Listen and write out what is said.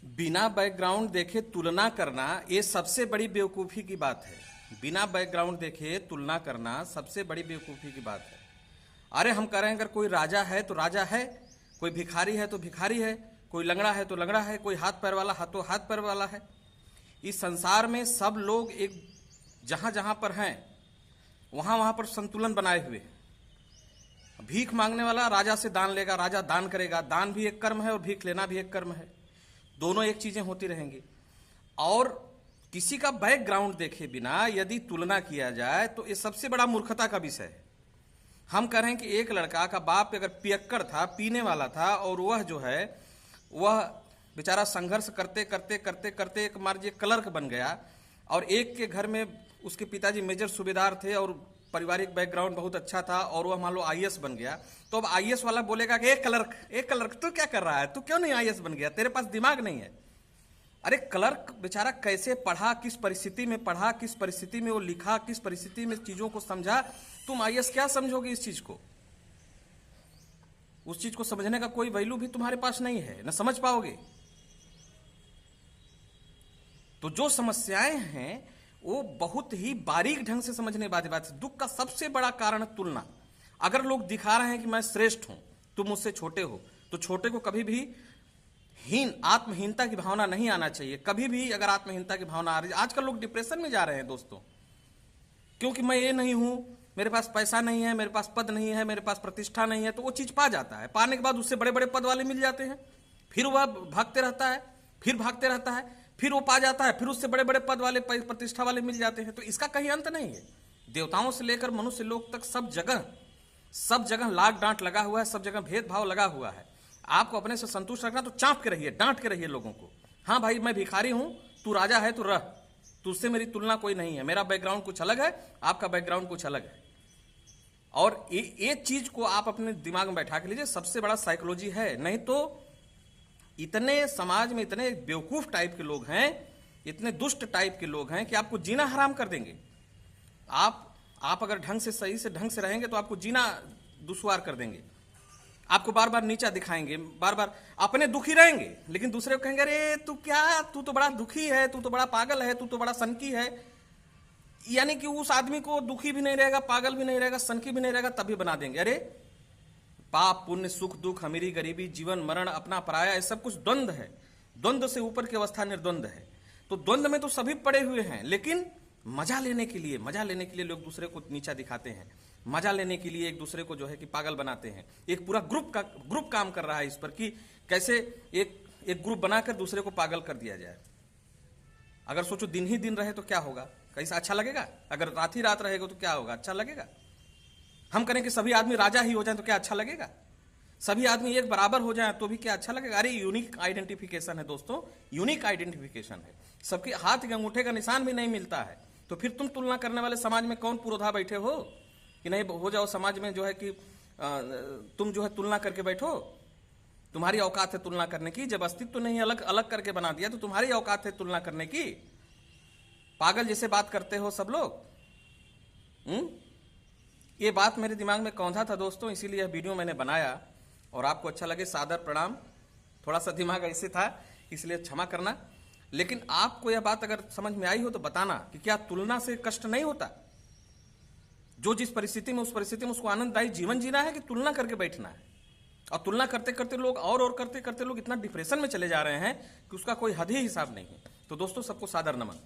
बिना बैकग्राउंड देखे तुलना करना ये सबसे बड़ी बेवकूफ़ी की बात है। बिना बैकग्राउंड देखे तुलना करना सबसे बड़ी बेवकूफ़ी की बात है। अरे हम कह रहे हैं अगर कोई राजा है तो राजा है, कोई भिखारी है तो भिखारी है, कोई लंगड़ा है तो लंगड़ा है, कोई हाथ पैर वाला है तो हाथ पैर वाला है। इस संसार में सब लोग एक जहाँ जहाँ पर हैं वहाँ वहाँ पर संतुलन बनाए हुए हैं। भीख मांगने वाला राजा से दान लेगा, राजा दान करेगा, दान भी एक कर्म है और भीख लेना भी एक कर्म है। दोनों एक चीजें होती रहेंगी। और किसी का बैकग्राउंड देखे बिना यदि तुलना किया जाए तो ये सबसे बड़ा मूर्खता का विषय है। हम कह रहे हैं कि एक लड़का का बाप अगर पियक्कड़ था, पीने वाला था, और वह जो है वह बेचारा संघर्ष करते करते करते करते एक मार्जिए क्लर्क बन गया, और एक के घर में उसके पिताजी मेजर सूबेदार थे और पारिवारिक बैकग्राउंड बहुत अच्छा था, और वह मान लो आईएएस बन गया। तो अब आईएएस वाला बोलेगा कि एक क्लर्क तू क्या कर रहा है, तू क्यों नहीं आईएएस बन गया, तेरे पास दिमाग नहीं है। अरे क्लर्क बेचारा कैसे पढ़ा, किस परिस्थिति में पढ़ा, किस परिस्थिति में वो लिखा, किस परिस्थिति में चीजों को समझा। तुम आईएएस क्या समझोगे इस चीज को? उस चीज को समझने का कोई वैल्यू भी तुम्हारे पास नहीं है, न समझ पाओगे। तो जो समस्याएं हैं वो बहुत ही बारीक ढंग से समझने वाली बात है। दुख का सबसे बड़ा कारण तुलना। अगर लोग दिखा रहे हैं कि मैं श्रेष्ठ हूं, तुम मुझसे छोटे हो, तो छोटे को कभी भी आत्महीनता की भावना नहीं आना चाहिए। कभी भी अगर आत्महीनता की भावना आ रही है, आजकल लोग डिप्रेशन में जा रहे हैं दोस्तों, क्योंकि मैं ये नहीं हूं, मेरे पास पैसा नहीं है, मेरे पास पद नहीं है, मेरे पास प्रतिष्ठा नहीं है। तो वो चीज पा जाता है, पाने के बाद उससे बड़े बड़े पद वाले मिल जाते हैं, फिर वह भागते रहता है, फिर भागते रहता है, फिर वो पा जाता है, फिर उससे बड़े बड़े पद वाले प्रतिष्ठा वाले मिल जाते हैं। तो इसका कहीं अंत नहीं है। देवताओं से लेकर मनुष्य लोग तक सब जगह लाग डांट लगा हुआ है, सब जगह भेदभाव लगा हुआ है। आपको अपने से संतुष्ट रखना तो चांप के रहिए, डांट के रहिए लोगों को। हाँ भाई, मैं भिखारी हूं, तू राजा है तो रह, तुझसे मेरी तुलना कोई नहीं है, मेरा बैकग्राउंड कुछ अलग है, आपका बैकग्राउंड कुछ अलग है। और ये चीज को आप अपने दिमाग में बैठा के लीजिए, सबसे बड़ा साइकोलॉजी है। नहीं तो इतने समाज में इतने बेवकूफ टाइप के लोग हैं, इतने दुष्ट टाइप के लोग हैं कि आपको जीना हराम कर देंगे। आप अगर सही से ढंग से रहेंगे तो आपको जीना दुश्वार कर देंगे। आपको बार बार नीचा दिखाएंगे, बार बार अपने दुखी रहेंगे, लेकिन दूसरे को कहेंगे अरे तू तो बड़ा दुखी है, तू तो बड़ा पागल है, तू तो बड़ा सनकी है। यानी कि उस आदमी को दुखी भी नहीं रहेगा, पागल भी नहीं रहेगा, सनकी भी नहीं रहेगा, तभी बना देंगे। अरे पाप पुण्य, सुख दुख, अमीरी गरीबी, जीवन मरण, अपना पराया, ये सब कुछ द्वंद्व है। द्वंद्व से ऊपर की अवस्था निर्द्वंद्व है। तो द्वंद्व में तो सभी पड़े हुए हैं, लेकिन मजा लेने के लिए लोग दूसरे को नीचा दिखाते हैं। मजा लेने के लिए एक दूसरे को जो है कि पागल बनाते हैं। एक पूरा ग्रुप काम कर रहा है इस पर कि कैसे एक ग्रुप बनाकर दूसरे को पागल कर दिया जाए। अगर सोचो दिन ही दिन रहे तो क्या होगा, कैसा अच्छा लगेगा? अगर रात ही रात रहेगा तो क्या होगा, अच्छा लगेगा? हम करें कि सभी आदमी राजा ही हो जाए तो क्या अच्छा लगेगा? सभी आदमी एक बराबर हो जाए तो भी क्या अच्छा लगेगा? अरे यूनिक आइडेंटिफिकेशन है दोस्तों, यूनिक आइडेंटिफिकेशन है। सबके हाथ के अंगूठे का निशान भी नहीं मिलता है, तो फिर तुम तुलना करने वाले समाज में कौन पुरोधा बैठे हो कि नहीं हो जाओ समाज में जो है कि तुम जो है तुलना करके बैठो। तुम्हारी औकात है तुलना करने की, जब अस्तित्व नहीं अलग अलग करके बना दिया तो तुम्हारी औकात है तुलना करने की। पागल जैसे बात करते हो सब लोग। ये बात मेरे दिमाग में कौंधा था दोस्तों, इसीलिए यह वीडियो मैंने बनाया। और आपको अच्छा लगे सादर प्रणाम। थोड़ा सा दिमाग ऐसे था इसलिए क्षमा करना। लेकिन आपको यह बात अगर समझ में आई हो तो बताना कि क्या तुलना से कष्ट नहीं होता? जो जिस परिस्थिति में उस परिस्थिति में उसको आनंददायी जीवन जीना है कि तुलना करके बैठना है? और तुलना करते करते लोग और करते करते लोग इतना डिप्रेशन में चले जा रहे हैं कि उसका कोई हद ही हिसाब नहीं है। तो दोस्तों सबको सादर नमन।